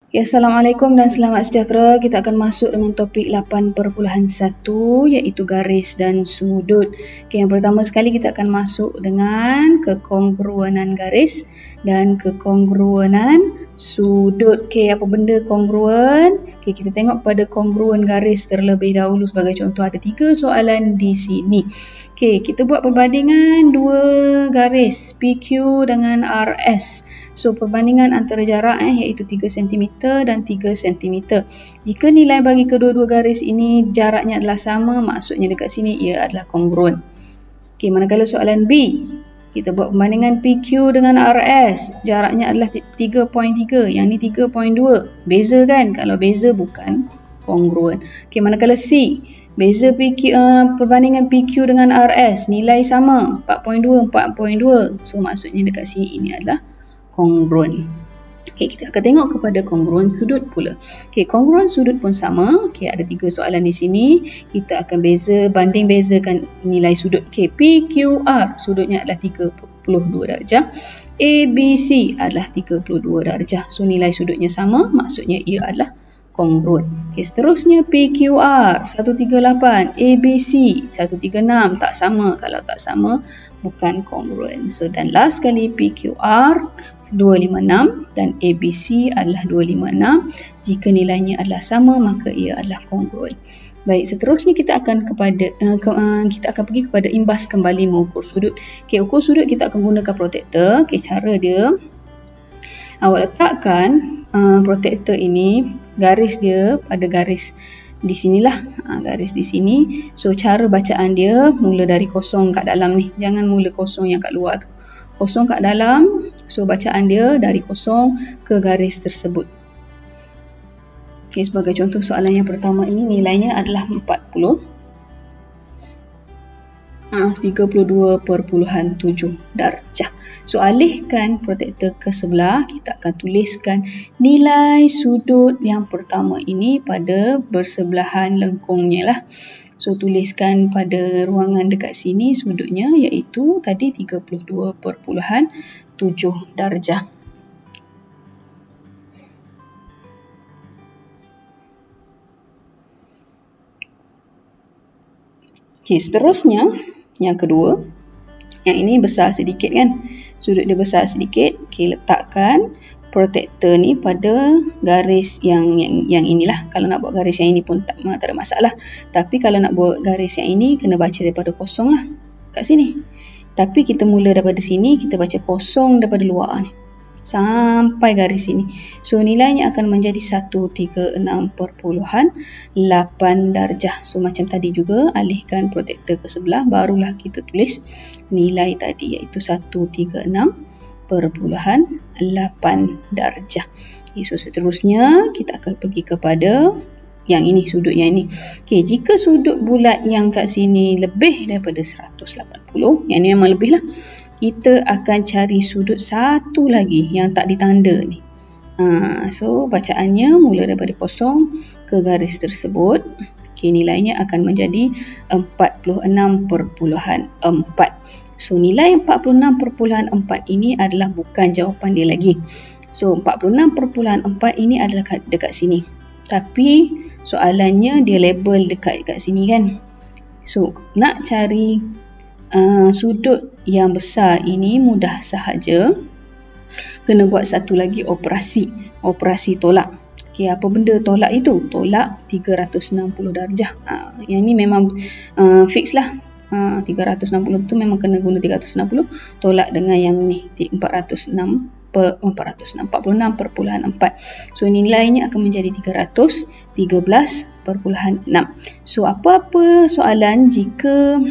Ya, Assalamualaikum dan selamat sejahtera. Kita akan masuk dengan topik 8.1 iaitu garis dan sudut. Okay, yang pertama sekali kita akan masuk dengan kekongruenan garis dan kekongruenan sudut. Okay, apa benda kongruen? Okay, kita tengok pada kongruen garis terlebih dahulu. Sebagai contoh, ada 3 soalan di sini. Okay, kita buat perbandingan 2 garis PQ dengan RS. So, perbandingan antara jarak iaitu 3 cm dan 3 cm. Jika nilai bagi kedua-dua garis ini jaraknya adalah sama, maksudnya dekat sini ia adalah kongruen. Okey, manakala soalan B, kita buat perbandingan PQ dengan RS. Jaraknya adalah 3.3, yang ni 3.2. Beza kan? Kalau beza bukan kongruen. Okey, manakala C, beza perbandingan PQ dengan RS, nilai sama, 4.2, 4.2. So, maksudnya dekat sini ini adalah kongruen. Okay, kita akan tengok kepada kongruen sudut pula. Okay, kongruen sudut pun sama. Okay, ada 3 soalan di sini. Kita akan bezakan nilai sudut. Okay, PQR sudutnya adalah 32 darjah. ABC adalah 32 darjah. So, nilai sudutnya sama, maksudnya ia adalah kongruen. Okay, seterusnya PQR 138, ABC 136, tak sama. Kalau tak sama, bukan kongruen. So, dan last sekali PQR 256 dan ABC adalah 256. Jika nilainya adalah sama, maka ia adalah kongruen. Baik, seterusnya kita akan pergi kepada imbas kembali mengukur sudut. Okay, ukur sudut kita akan gunakan protektor. Okay, cara dia, awak letakkan protektor ini, garis dia pada garis di sinilah, garis di sini. So, cara bacaan dia mula dari kosong kat dalam ni, jangan mula kosong yang kat luar tu. Kosong kat dalam, so bacaan dia dari kosong ke garis tersebut. Okay, sebagai contoh soalan yang pertama ini nilainya adalah 32.7 darjah. So, alihkan protektor ke sebelah, kita akan tuliskan nilai sudut yang pertama ini pada bersebelahan lengkungnya lah. So, tuliskan pada ruangan dekat sini sudutnya iaitu tadi 32.7 darjah. Okay, seterusnya yang kedua, yang ini besar sedikit kan, sudut dia besar sedikit. Okay, letakkan protektor ni pada garis yang inilah. Kalau nak buat garis yang ini pun tak ada masalah. Tapi kalau nak buat garis yang ini, kena baca daripada kosong lah kat sini. Tapi kita mula daripada sini, kita baca kosong daripada luar ni sampai garis ini. So, nilainya akan menjadi 136.8 darjah. So, macam tadi juga, alihkan protektor ke sebelah, barulah kita tulis nilai tadi iaitu 136.8 darjah. Okay, so, seterusnya kita akan pergi kepada yang ini, sudut yang ini. Okay, jika sudut bulat yang kat sini lebih daripada 180, yang ni memang lebih lah, kita akan cari sudut satu lagi yang tak ditanda ni. So, bacaannya mula daripada kosong ke garis tersebut. Okay, nilainya akan menjadi 46.4. So, nilai 46.4 ini adalah bukan jawapan dia lagi. So, 46.4 ini adalah dekat sini. Tapi, soalannya dia label dekat sini kan. So, nak cari sudut yang besar ini mudah sahaja. Kena buat satu lagi operasi tolak. Okay, apa benda tolak itu? Tolak 360 darjah. Yang ni memang fix lah. 360 tu memang kena guna 360 tolak dengan yang ni 46.4. So, nilainya akan menjadi 313.6. So, apa-apa soalan jika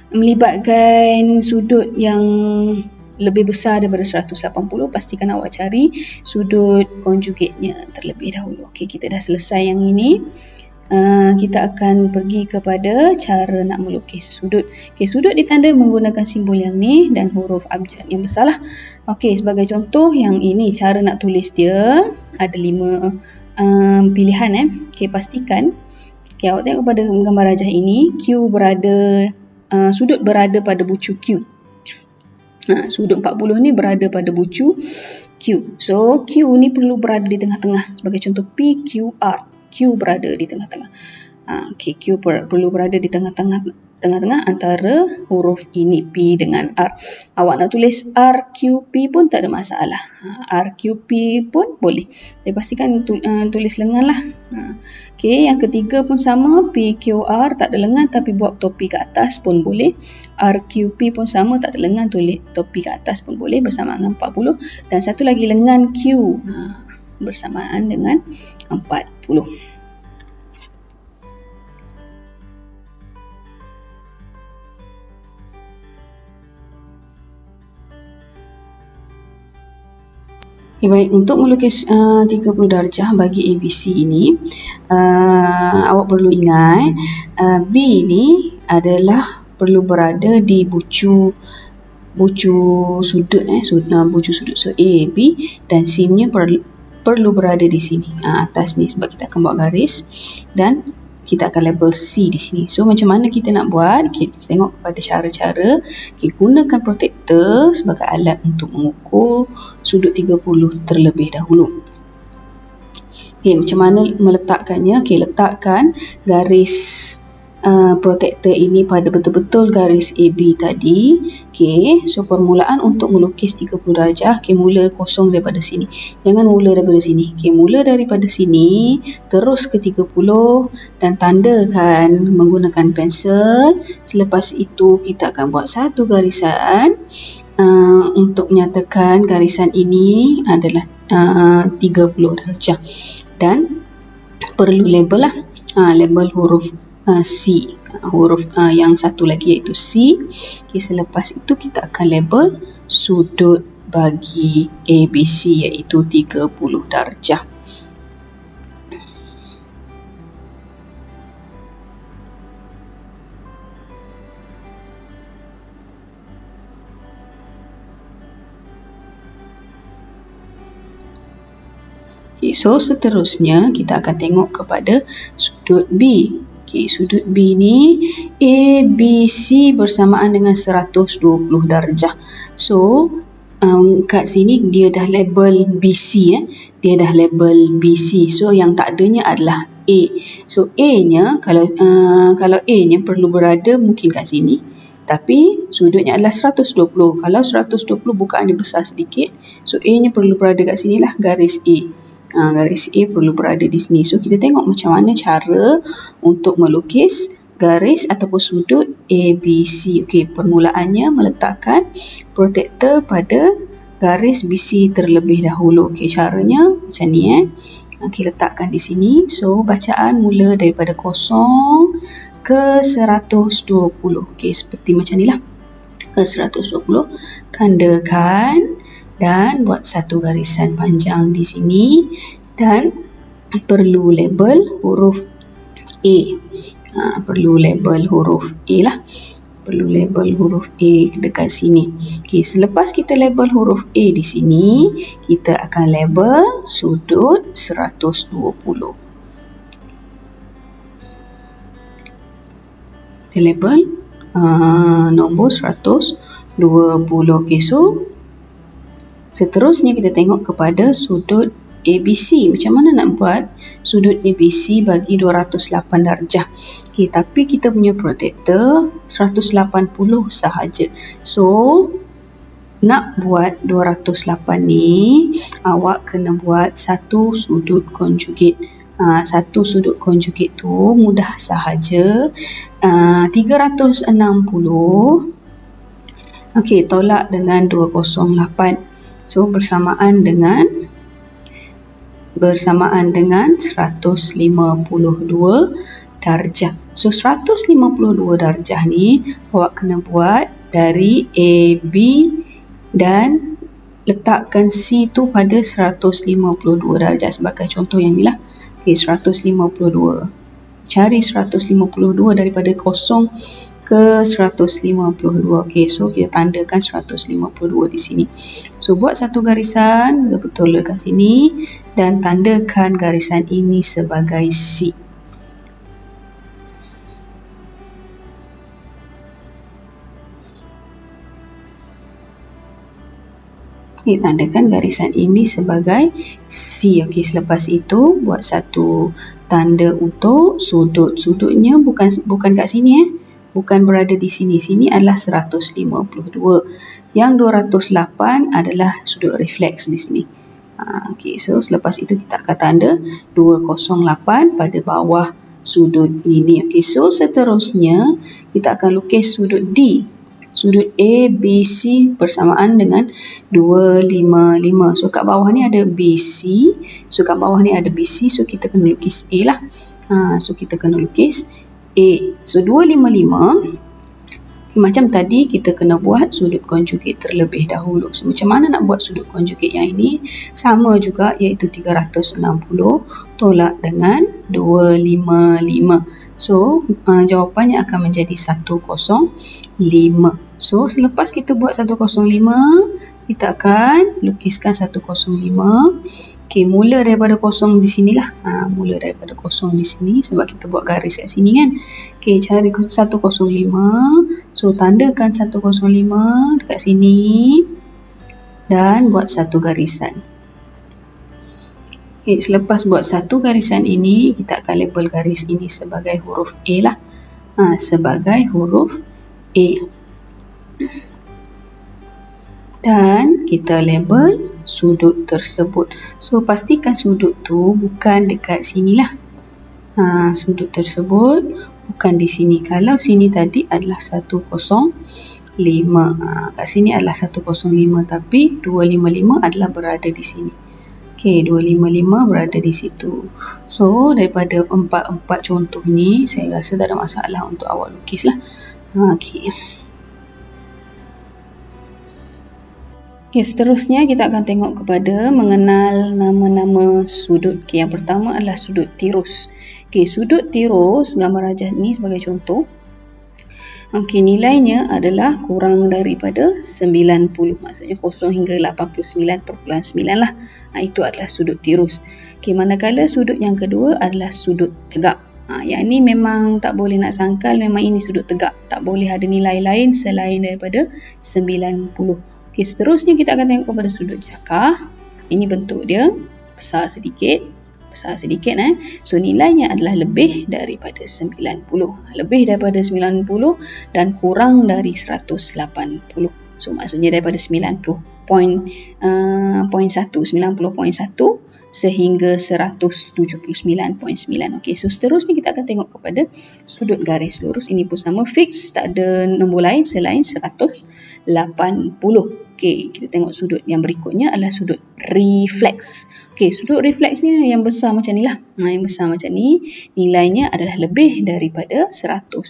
melibatkan sudut yang lebih besar daripada 180, pastikan awak cari sudut konjugatnya terlebih dahulu. Okey, kita dah selesai yang ini. Kita akan pergi kepada cara nak melukis sudut. Okey, sudut ditanda menggunakan simbol yang ni dan huruf abjad yang besar lah. Okey, sebagai contoh yang ini, cara nak tulis dia ada 5 pilihan. Okey, pastikan. Okey, awak tengok pada gambar rajah ini, sudut berada pada bucu Q. Sudut 40 ni berada pada bucu Q. So, Q ni perlu berada di tengah-tengah. Sebagai contoh PQR. Q berada di tengah-tengah. Okay, Q perlu berada di tengah-tengah antara huruf ini P dengan R. Awak nak tulis RQP pun tak ada masalah. RQP pun boleh. Tapi pastikan tulis lengan lah. Okay, yang ketiga pun sama. PQR tak ada lengan tapi buat topi ke atas pun boleh. RQP pun sama, tak ada lengan, tulis topi ke atas pun boleh bersamaan dengan 40. Dan satu lagi lengan Q bersamaan dengan 40. Okay, baik, untuk melukis 30 darjah bagi ABC ini, awak perlu ingat B ni adalah perlu berada di bucu sudut, bucu sudut. So A, B dan C nya perlu berada di sini, atas ni, sebab kita akan buat garis dan kita akan label C di sini. So macam mana kita nak buat? Kita tengok kepada cara-cara. Gunakan protektor sebagai alat untuk mengukur sudut 30 terlebih dahulu. Macam mana meletakkannya? Letakkan garis protektor ini pada betul-betul garis AB tadi. So permulaan untuk melukis 30 darjah, mula kosong daripada sini. Jangan mula daripada sini. Mula daripada sini terus ke 30 dan tandakan menggunakan pensel. Selepas itu kita akan buat satu garisan untuk menyatakan garisan ini adalah 30 darjah. Dan perlu label lah, label huruf C, huruf yang satu lagi iaitu C. Selepas itu kita akan label sudut bagi ABC iaitu 30 darjah. So seterusnya kita akan tengok kepada sudut B. Sudut B ni ABC bersamaan dengan 120 darjah. So kat sini dia dah label BC, dia dah label BC. So yang tak adanya adalah A. So A nya kalau A nya perlu berada mungkin kat sini, tapi sudutnya adalah 120. Kalau 120 bukaan dia besar sedikit, so A nya perlu berada kat sini lah, garis A. Garis A perlu berada di sini. So kita tengok macam mana cara untuk melukis garis ataupun sudut ABC. Permulaannya meletakkan protektor pada garis BC terlebih dahulu. Caranya macam ni. Letakkan di sini. So bacaan mula daripada 0 ke 120. Seperti macam ni lah. Ke 120. Tandakan dan buat satu garisan panjang di sini dan perlu label huruf A. Perlu label huruf A lah. Perlu label huruf A dekat sini. Selepas kita label huruf A di sini, kita akan label sudut 120. Kita label nombor 120. So seterusnya kita tengok kepada sudut ABC. Macam mana nak buat sudut ABC bagi 208 darjah? Tapi kita punya protektor 180 sahaja. So nak buat 208 ni, awak kena buat satu sudut konjugate. Satu sudut konjugate tu mudah sahaja. 360 tolak dengan 208. So bersamaan dengan 152 darjah. So 152 darjah ni awak kena buat dari AB dan letakkan C tu pada 152 darjah. Sebagai contoh yang ni lah. 152. Cari 152 daripada 0 ke 152. So kita tandakan 152 di sini. So buat satu garisan betul dekat sini dan tandakan garisan ini sebagai C. Okey, tandakan garisan ini sebagai C. Okey, selepas itu buat satu tanda untuk sudut. Sudutnya bukan kat sini bukan berada di sini. Sini adalah 152. Yang 208 adalah sudut refleks di sini. Okey, so selepas itu kita akan tanda 208 pada bawah sudut ini. Okey, so seterusnya kita akan lukis sudut D. Sudut A, B, C bersamaan dengan 255. So kat bawah ni ada BC. So kat bawah ni ada BC. So kita kena lukis A lah. So kita kena lukis A. So 255. Macam tadi kita kena buat sudut conjugate terlebih dahulu. So macam mana nak buat sudut conjugate yang ini? Sama juga, iaitu 360 tolak dengan 255. So jawapannya akan menjadi 105. So selepas kita buat 105, kita akan lukiskan 105. Okey, mula daripada kosong di sinilah. Mula daripada kosong di sini sebab kita buat garis kat sini kan. Okey, cari 105. So tandakan 105 dekat sini dan buat satu garisan. Okey, selepas buat satu garisan ini, kita akan label garis ini sebagai huruf A lah. Sebagai huruf A. Dan kita label sudut tersebut. So pastikan sudut tu bukan dekat sinilah. Sudut tersebut bukan di sini. Kalau sini tadi adalah 105. Kat sini adalah 105 tapi 255 adalah berada di sini. Okey, 255 berada di situ. So daripada empat contoh ni, saya rasa tak ada masalah untuk awak lukis lah. Okey. Okey, seterusnya kita akan tengok kepada mengenal nama-nama sudut. Okey, yang pertama adalah sudut tirus. Okey, sudut tirus, gambar rajah ni sebagai contoh. Okey, nilainya adalah kurang daripada 90. Maksudnya 0 hingga 89.9 lah. Itu adalah sudut tirus. Okey, manakala sudut yang kedua adalah sudut tegak. Yang ni memang tak boleh nak sangkal, memang ini sudut tegak. Tak boleh ada nilai lain selain daripada 90. Okey, seterusnya kita akan tengok kepada sudut cakar. Ini bentuk dia, besar sedikit. So nilainya adalah lebih daripada 90. Lebih daripada 90 dan kurang dari 180. So maksudnya daripada 90.1 sehingga 179.9. Okey, so seterusnya kita akan tengok kepada sudut garis lurus. Ini pun sama, fix, tak ada nombor lain selain 180. Okey, kita tengok sudut yang berikutnya adalah sudut refleks. Okey, sudut refleks ni yang besar macam ni lah. Yang besar macam ni, nilainya adalah lebih daripada 180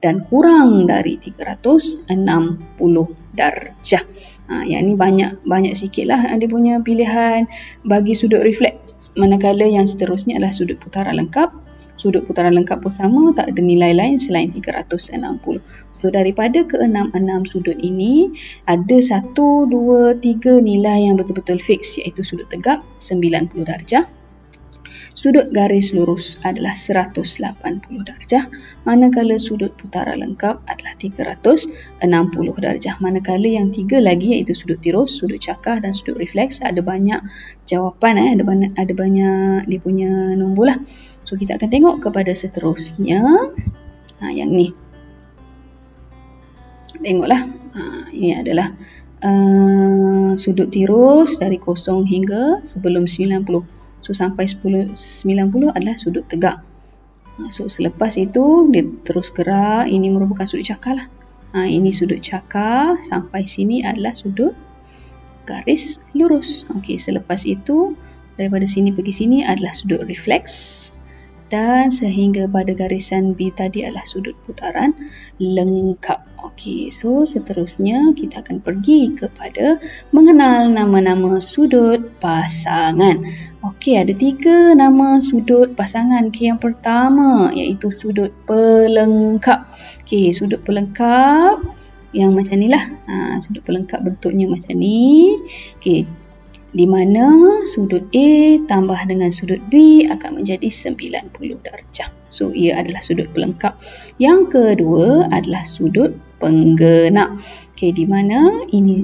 dan kurang dari 360 darjah. Yang ni banyak sikit lah dia punya pilihan bagi sudut refleks. Manakala yang seterusnya adalah sudut putaran lengkap. Sudut putaran lengkap pun sama, tak ada nilai lain selain 360. So daripada ke-6 sudut ini, ada 1, 2, 3 nilai yang betul-betul fix, iaitu sudut tegak 90 darjah. Sudut garis lurus adalah 180 darjah, manakala sudut putaran lengkap adalah 360 darjah. Manakala yang 3 lagi, iaitu sudut tirus, sudut cakar dan sudut refleks, ada banyak jawapan, ada banyak dia punya nombor lah. So kita akan tengok kepada seterusnya. Yang ni. Tengoklah. Ini adalah sudut tirus dari 0 hingga sebelum 90. So sampai 90 adalah sudut tegak. So selepas itu dia terus gerak. Ini merupakan sudut cakar lah. Ini sudut cakar. Sampai sini adalah sudut garis lurus. Okey, selepas itu daripada sini pergi sini adalah sudut refleks. Dan sehingga pada garisan B tadi adalah sudut putaran lengkap. Okey, so seterusnya kita akan pergi kepada mengenal nama-nama sudut pasangan. Okey, ada 3 nama sudut pasangan. Okey, yang pertama iaitu sudut pelengkap. Okey, sudut pelengkap yang macam ni lah. Sudut pelengkap bentuknya macam ni. Okey, di mana sudut A tambah dengan sudut B akan menjadi 90 darjah. So ia adalah sudut pelengkap. Yang kedua adalah sudut penggenak. Okey, di mana ini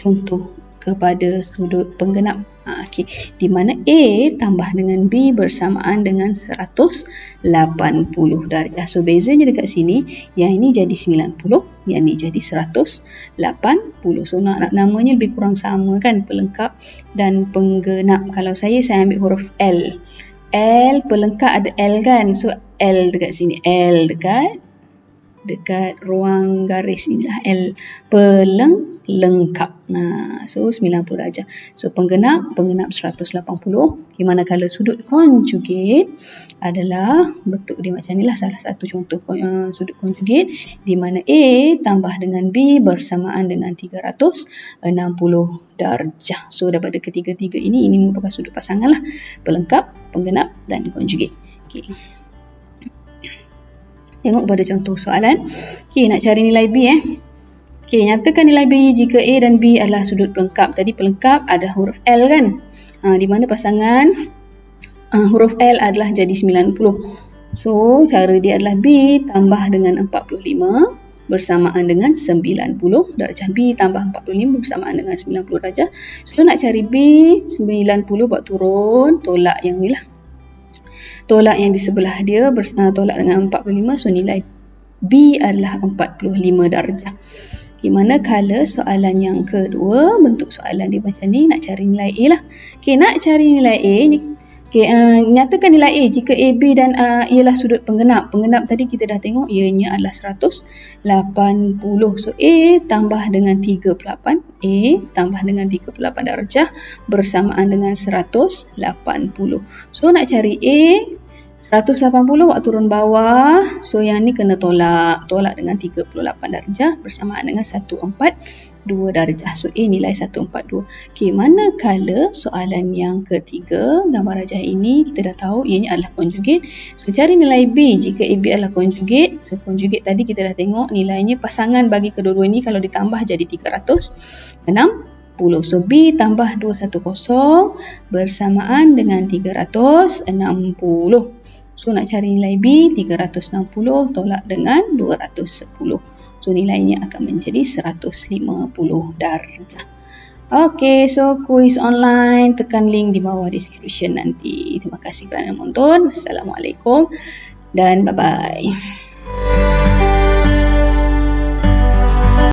contoh kepada sudut penggenap. Okey, di mana A tambah dengan B bersamaan dengan 180 darjah. So bezanya dekat sini, yang ini jadi 90, yang ini jadi 180. So namanya lebih kurang sama kan, pelengkap dan penggenap. Kalau saya ambil huruf L. L pelengkap ada L kan. So L dekat sini, L dekat ruang garis inilah L, lengkap. So 90 darjah. So penggenap 180. Di mana kalau sudut konjugate adalah bentuk dia macam inilah, salah satu contoh sudut konjugate di mana A tambah dengan B bersamaan dengan 360 darjah. So daripada ketiga-tiga ini merupakan sudut pasangan lah, pelengkap, penggenap dan konjugate. Okey. Tengok pada contoh soalan. Okey, nak cari nilai B Okey, nyatakan nilai B jika A dan B adalah sudut pelengkap. Tadi pelengkap ada huruf L kan? Di mana pasangan huruf L adalah jadi 90. So, cara dia adalah B tambah dengan 45 bersamaan dengan 90 darjah. B tambah 45 bersamaan dengan 90 darjah. So, nak cari B, 90 buat turun, tolak yang ni lah. Tolak yang di sebelah dia, tolak dengan 45, so nilai B adalah 45 darjah. Okay, manakala soalan yang kedua, bentuk soalan dia macam ni, nak cari nilai A lah. Okay, nak cari nilai A, nyatakan nilai A jika AB dan ialah sudut penggenap. Penggenap tadi kita dah tengok, ianya adalah 180. So A tambah dengan 38, A tambah dengan 38 darjah bersamaan dengan 180. So nak cari A 180 buat turun bawah. So yang ni kena tolak dengan 38 darjah bersamaan dengan 142 darjah. So A nilai 142. Okey, manakala soalan yang ketiga, gambar rajah ini kita dah tahu ianya adalah konjugate. So cari nilai B jika AB adalah konjugate. So konjugate tadi kita dah tengok nilainya pasangan bagi kedua-dua ini kalau ditambah jadi 360. So B tambah 210 bersamaan dengan 360. So nak cari nilai B, 360 tolak dengan 210. So nilainya akan menjadi 150 darjah. Okay, so kuis online, tekan link di bawah description nanti. Terima kasih kerana menonton. Assalamualaikum dan bye-bye.